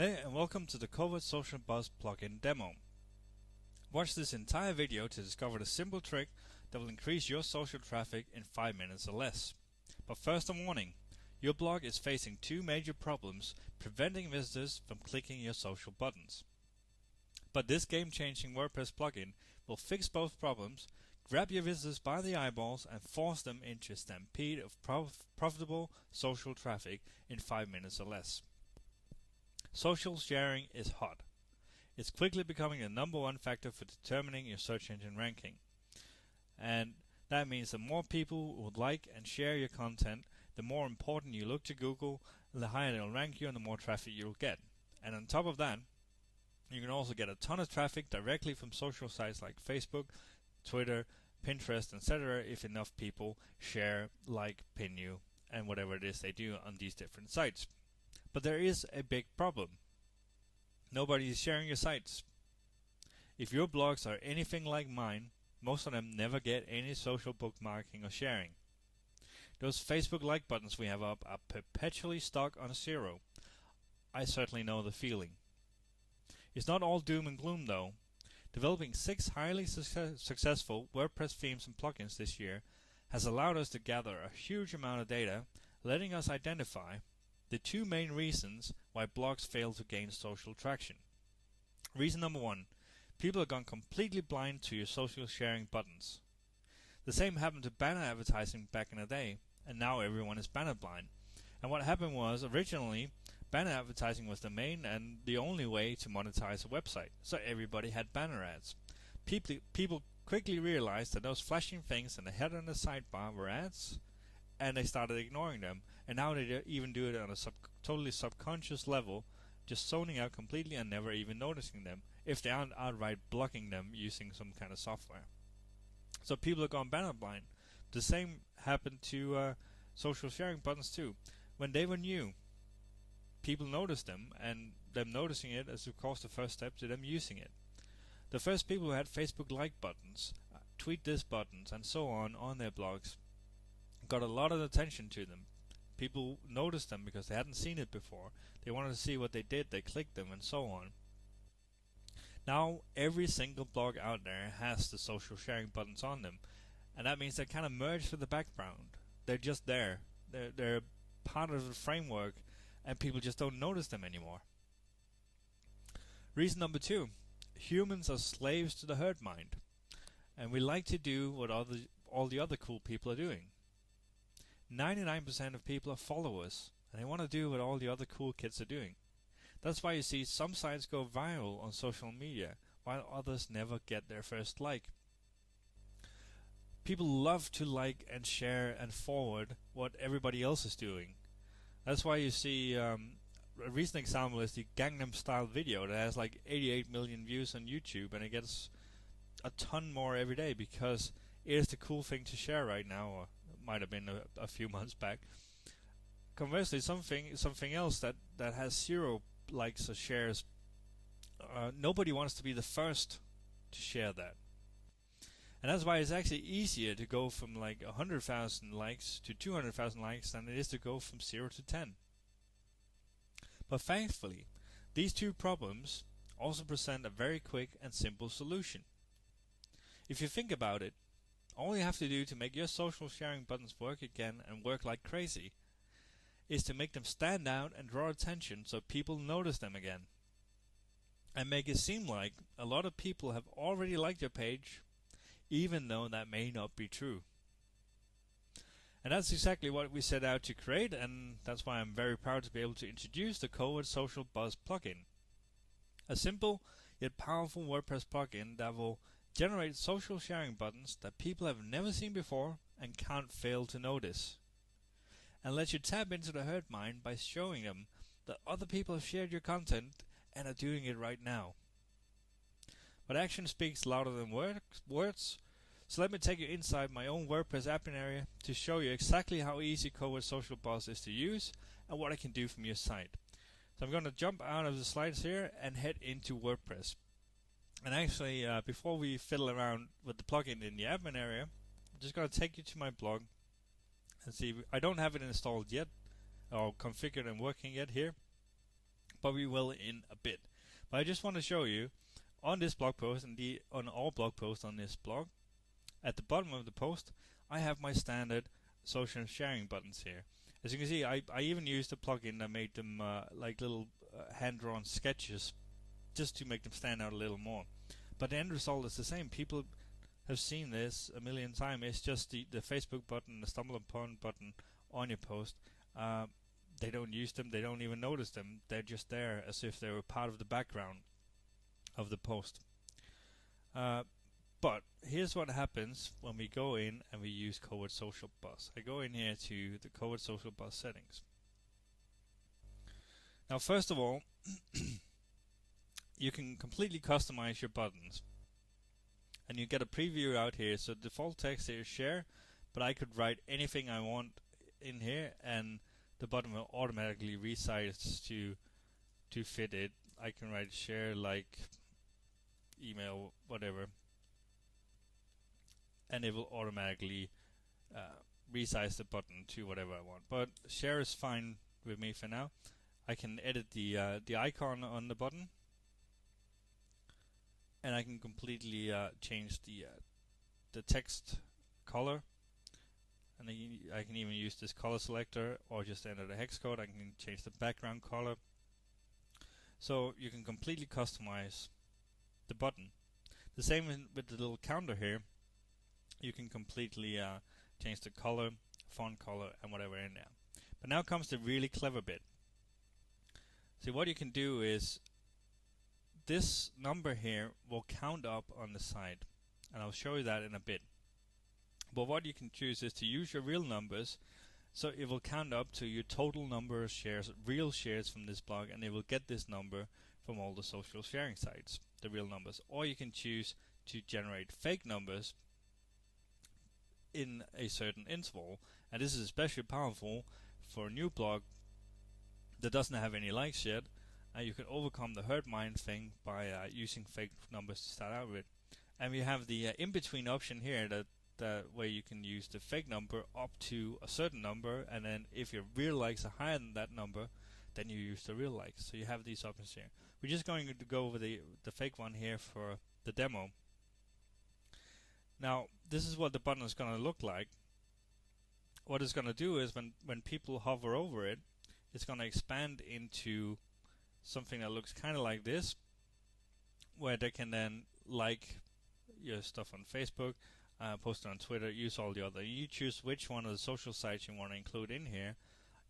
Hey, and welcome to the Covert Social Buzz plugin demo. Watch this entire video to discover the simple trick that will increase your social traffic in 5 minutes or less. But first, a warning. Your blog is facing two major problems preventing visitors from clicking your social buttons. But this game-changing WordPress plugin will fix both problems, grab your visitors by the eyeballs and force them into a stampede of profitable social traffic in 5 minutes or less. Social sharing is hot. It's quickly becoming the #1 factor for determining your search engine ranking. And that means the more people would like and share your content, the more important you look to Google, the higher they'll rank you and the more traffic you'll get. And on top of that, you can also get a ton of traffic directly from social sites like Facebook, Twitter, Pinterest, etc. if enough people share, like, pin you, and whatever it is they do on these different sites. But there is a big problem. Nobody is sharing your sites. If your blogs are anything like mine, most of them never get any social bookmarking or sharing. Those Facebook like buttons we have up are perpetually stuck on 0. I certainly know the feeling. It's not all doom and gloom though. Developing 6 highly successful WordPress themes and plugins this year has allowed us to gather a huge amount of data, letting us identify the two main reasons why blogs fail to gain social traction. Reason number 1. People have gone completely blind to your social sharing buttons. The same happened to banner advertising back in the day, and now everyone is banner blind. And what happened was, originally, banner advertising was the main and the only way to monetize a website, so everybody had banner ads. People quickly realized that those flashing things in the header and the sidebar were ads, and they started ignoring them, and now they even do it on a totally subconscious level, just zoning out completely and never even noticing them, if they aren't outright blocking them using some kind of software. So people have gone banner blind. The same happened to social sharing buttons too. When they were new, people noticed them, and them noticing it is of course the first step to them using it. The first people who had Facebook like buttons, tweet this buttons, and so on their blogs got a lot of attention to them. People noticed them because they hadn't seen it before. They wanted to see what they did, they clicked them, and so on. Now every single blog out there has the social sharing buttons on them, and that means they're kind of merged with the background. They're just there. They're part of the framework, and people just don't notice them anymore. Reason number 2. Humans are slaves to the herd mind, and we like to do what all the other cool people are doing. 99% of people are followers, and they want to do what all the other cool kids are doing. That's why you see some sites go viral on social media, while others never get their first like. People love to like and share and forward what everybody else is doing. That's why you see a recent example is the Gangnam Style video that has like 88 million views on YouTube, and it gets a ton more every day because it is the cool thing to share right now, or it might have been a few months back. Conversely, something else that has 0 likes or shares, nobody wants to be the first to share that. And that's why it's actually easier to go from like 100,000 likes to 200,000 likes than it is to go from 0 to 10. But thankfully, these two problems also present a very quick and simple solution. If you think about it, all you have to do to make your social sharing buttons work again and work like crazy is to make them stand out and draw attention so people notice them again. And make it seem like a lot of people have already liked your page, even though that may not be true. And that's exactly what we set out to create, and that's why I'm very proud to be able to introduce the Covert Social Buzz plugin. A simple yet powerful WordPress plugin that will generate social sharing buttons that people have never seen before and can't fail to notice. And let you tap into the herd mind by showing them that other people have shared your content and are doing it right now. But action speaks louder than words, so let me take you inside my own WordPress admin area to show you exactly how easy Covert Social Buzz is to use and what I can do from your site. So I'm going to jump out of the slides here and head into WordPress. And actually, before we fiddle around with the plugin in the admin area, I'm just going to take you to my blog and see. I don't have it installed yet, or configured and working yet here, but we will in a bit. But I just want to show you on this blog post and on all blog posts on this blog, at the bottom of the post, I have my standard social sharing buttons here. As you can see, I even used a plugin that made them like little hand-drawn sketches just to make them stand out a little more. But the end result is the same. People have seen this a million times. It's just the Facebook button, the stumble upon button on your post. They don't use them. They don't even notice them. They're just there as if they were part of the background of the post. But here's what happens when we go in and we use Covert Social Buzz. I go in here to the Covert Social Buzz settings. Now, first of all, you can completely customize your buttons. And you get a preview out here. So default text here is share, but I could write anything I want in here, and the button will automatically resize to fit it. I can write share like email, whatever, and it will automatically resize the button to whatever I want. But share is fine with me for now. I can edit the icon on the button, and I can completely change the text color, and I can even use this color selector or just enter the hex code. I can change the background color, so you can completely customize the button. The same with the little counter here. You can completely change the color, font color, and whatever in there. But now comes the really clever bit. See, what you can do is this number here will count up on the side, and I'll show you that in a bit. But what you can choose is to use your real numbers, so it will count up to your total number of shares, real shares from this blog, and it will get this number from all the social sharing sites, the real numbers. Or you can choose to generate fake numbers in a certain interval, and this is especially powerful for a new blog that doesn't have any likes yet. You can overcome the herd mind thing by using fake numbers to start out with. And we have the in-between option here that where you can use the fake number up to a certain number, and then if your real likes are higher than that number, then you use the real likes. So you have these options here. We're just going to go over the fake one here for the demo. Now, this is what the button is going to look like. What it's going to do is when people hover over it, it's going to expand into something that looks kind of like this, where they can then like your stuff on Facebook, post it on Twitter, use all the other. You choose which one of the social sites you want to include in here.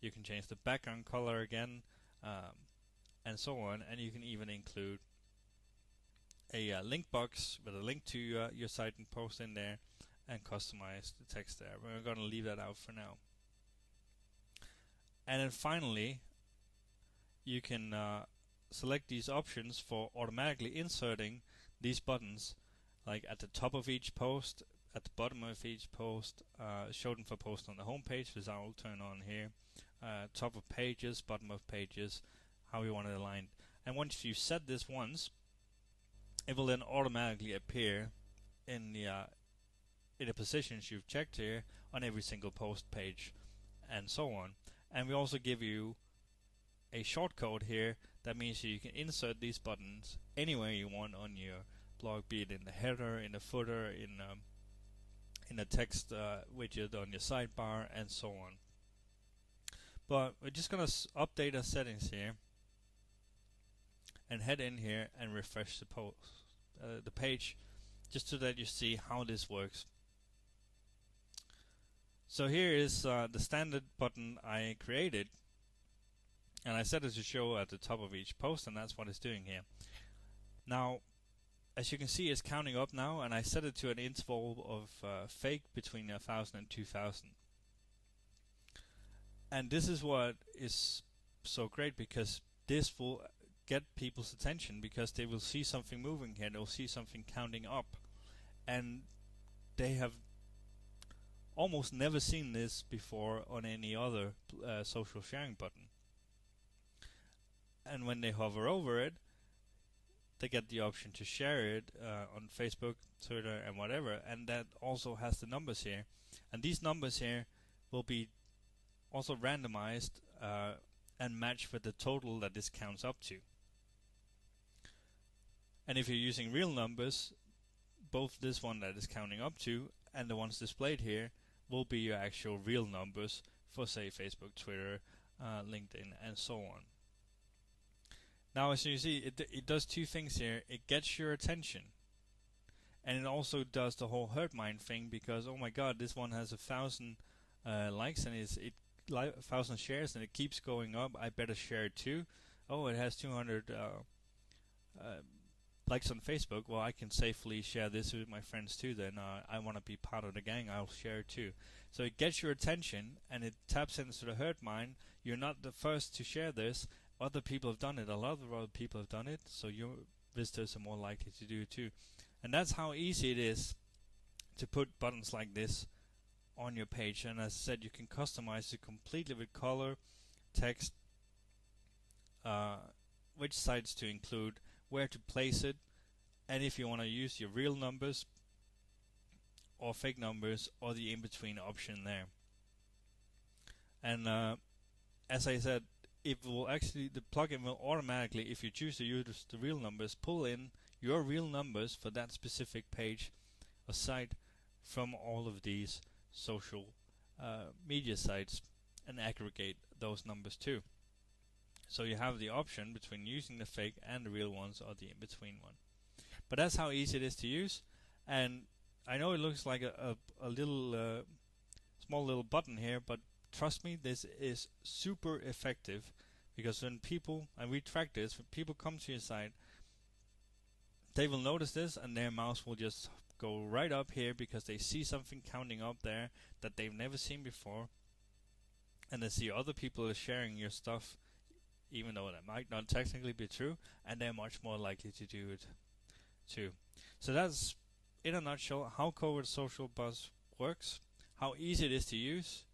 You can change the background color again, and so on. And you can even include a link box with a link to your site and post in there, and customize the text there. We're going to leave that out for now. And then finally, you can select these options for automatically inserting these buttons, like at the top of each post, at the bottom of each post, show them for post on the home page, which I will turn on here, top of pages, bottom of pages, how you want it aligned. And once you set this once, it will then automatically appear in the positions you've checked here on every single post page, and so on. And we also give you a shortcode here that means you can insert these buttons anywhere you want on your blog, be it in the header, in the footer, in the text widget on your sidebar, and so on. But we're just going to update our settings here and head in here and refresh the page, just so that you see how this works. So here is the standard button I created, and I set it to show at the top of each post, and that's what it's doing here. Now, as you can see, it's counting up now, and I set it to an interval of fake between 1,000 and 2,000. And this is what is so great, because this will get people's attention, because they will see something moving here, they'll see something counting up, and they have almost never seen this before on any other social sharing button. And when they hover over it, they get the option to share it on Facebook, Twitter, and whatever, and that also has the numbers here. And these numbers here will be also randomized and match with the total that this counts up to. And if you're using real numbers, both this one that is counting up to and the ones displayed here will be your actual real numbers for, say, Facebook, Twitter, LinkedIn, and so on. Now, as you see, it does two things here. It gets your attention, and it also does the whole hurt mind thing, because, oh my god, this one has 1,000 likes and 1,000 shares, and it keeps going up. I better share it too. Oh, it has 200 likes on Facebook. Well, I can safely share this with my friends too. Then I want to be part of the gang. I'll share it too. So it gets your attention, and it taps into the hurt mind. You're not the first to share this. Other people have done it. A lot of other people have done it. So your visitors are more likely to do it too. And that's how easy it is to put buttons like this on your page. And as I said, you can customize it completely with color, text, which sites to include, where to place it, and if you want to use your real numbers or fake numbers or the in-between option there. And as I said, the plugin will automatically, if you choose to use the real numbers, pull in your real numbers for that specific page or site from all of these social media sites and aggregate those numbers too. So you have the option between using the fake and the real ones, or the in-between one. But that's how easy it is to use. And I know it looks like a little small little button here, but trust me, this is super effective, because when people, and we track this, when people come to your site, they will notice this and their mouse will just go right up here because they see something counting up there that they've never seen before, and they see other people are sharing your stuff, even though that might not technically be true, and they're much more likely to do it too. So that's, in a nutshell, how Covert Social Buzz works, how easy it is to use,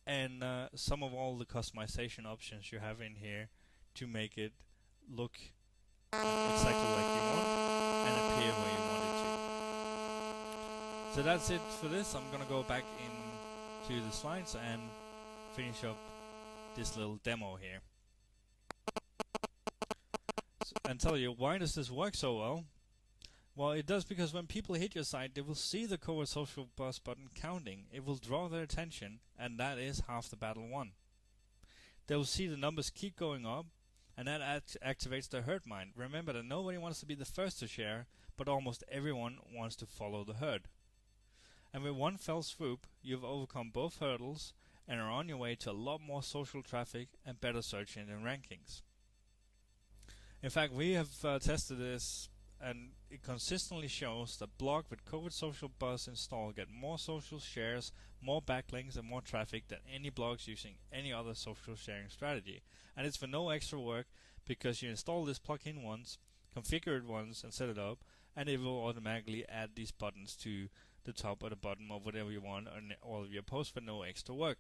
and some of all the customization options you have in here to make it look exactly like you want and appear where you want it to. So that's it for this. I'm gonna go back into the slides and finish up this little demo here. And tell you, why does this work so well? Well, it does because when people hit your site, they will see the Covert Social Buzz button counting. It will draw their attention, and that is half the battle won. They will see the numbers keep going up, and that activates their herd mind. Remember that nobody wants to be the first to share, but almost everyone wants to follow the herd. And with one fell swoop, you've overcome both hurdles and are on your way to a lot more social traffic and better search engine rankings. In fact, we have tested this, and it consistently shows that blogs with Covert Social Buzz installed get more social shares, more backlinks, and more traffic than any blogs using any other social sharing strategy. And it's for no extra work, because you install this plugin once, configure it once, and set it up, and it will automatically add these buttons to the top or the bottom of whatever you want on all of your posts for no extra work.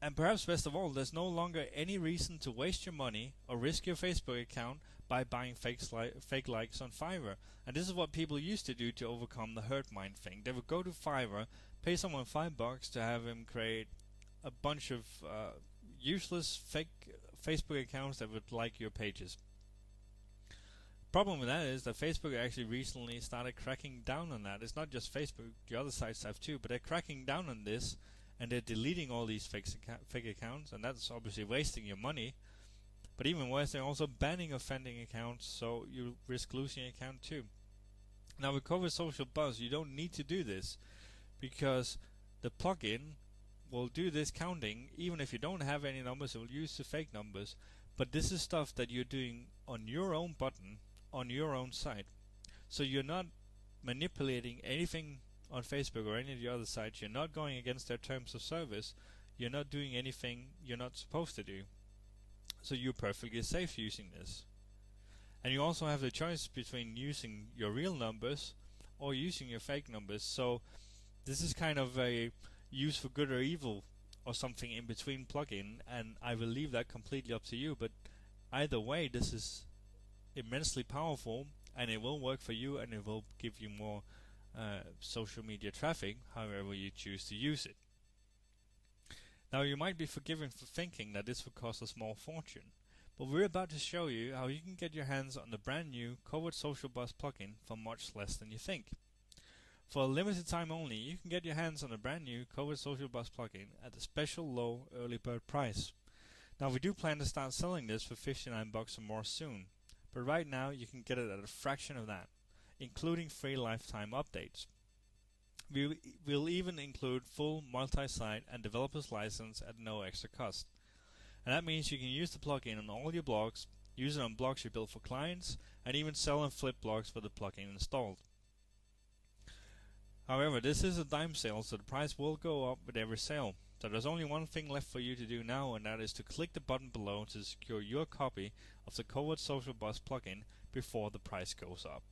And perhaps best of all, there's no longer any reason to waste your money or risk your Facebook account by buying fake likes on Fiverr. And this is what people used to do to overcome the hurt mind thing. They would go to Fiverr, pay someone $5 to have him create a bunch of useless fake Facebook accounts that would like your pages. Problem with that is that Facebook actually recently started cracking down on that. It's not just Facebook, the other sites have too, but they're cracking down on this, and they're deleting all these fake accounts, and that's obviously wasting your money. But even worse, they're also banning offending accounts, so you risk losing your account too. Now with Covert Social Buzz, you don't need to do this, because the plugin will do this counting. Even if you don't have any numbers, it will use the fake numbers. But this is stuff that you're doing on your own button, on your own site. So you're not manipulating anything on Facebook or any of the other sites. You're not going against their terms of service. You're not doing anything you're not supposed to do. So you're perfectly safe using this. And you also have the choice between using your real numbers or using your fake numbers. So this is kind of a use for good or evil or something in between plugin, and I will leave that completely up to you. But either way, this is immensely powerful, and it will work for you, and it will give you more social media traffic however you choose to use it. Now you might be forgiven for thinking that this would cost a small fortune, but we're about to show you how you can get your hands on the brand new Covert Social Buzz plugin for much less than you think. For a limited time only, you can get your hands on the brand new Covert Social Buzz plugin at a special low early bird price. Now we do plan to start selling this for $59 or more soon, but right now you can get it at a fraction of that, including free lifetime updates. We'll even include full multi-site and developer's license at no extra cost. And that means you can use the plugin on all your blogs, use it on blogs you build for clients, and even sell and flip blogs for the plugin installed. However, this is a dime sale, so the price will go up with every sale. So there's only one thing left for you to do now, and that is to click the button below to secure your copy of the Covert Social Buzz plugin before the price goes up.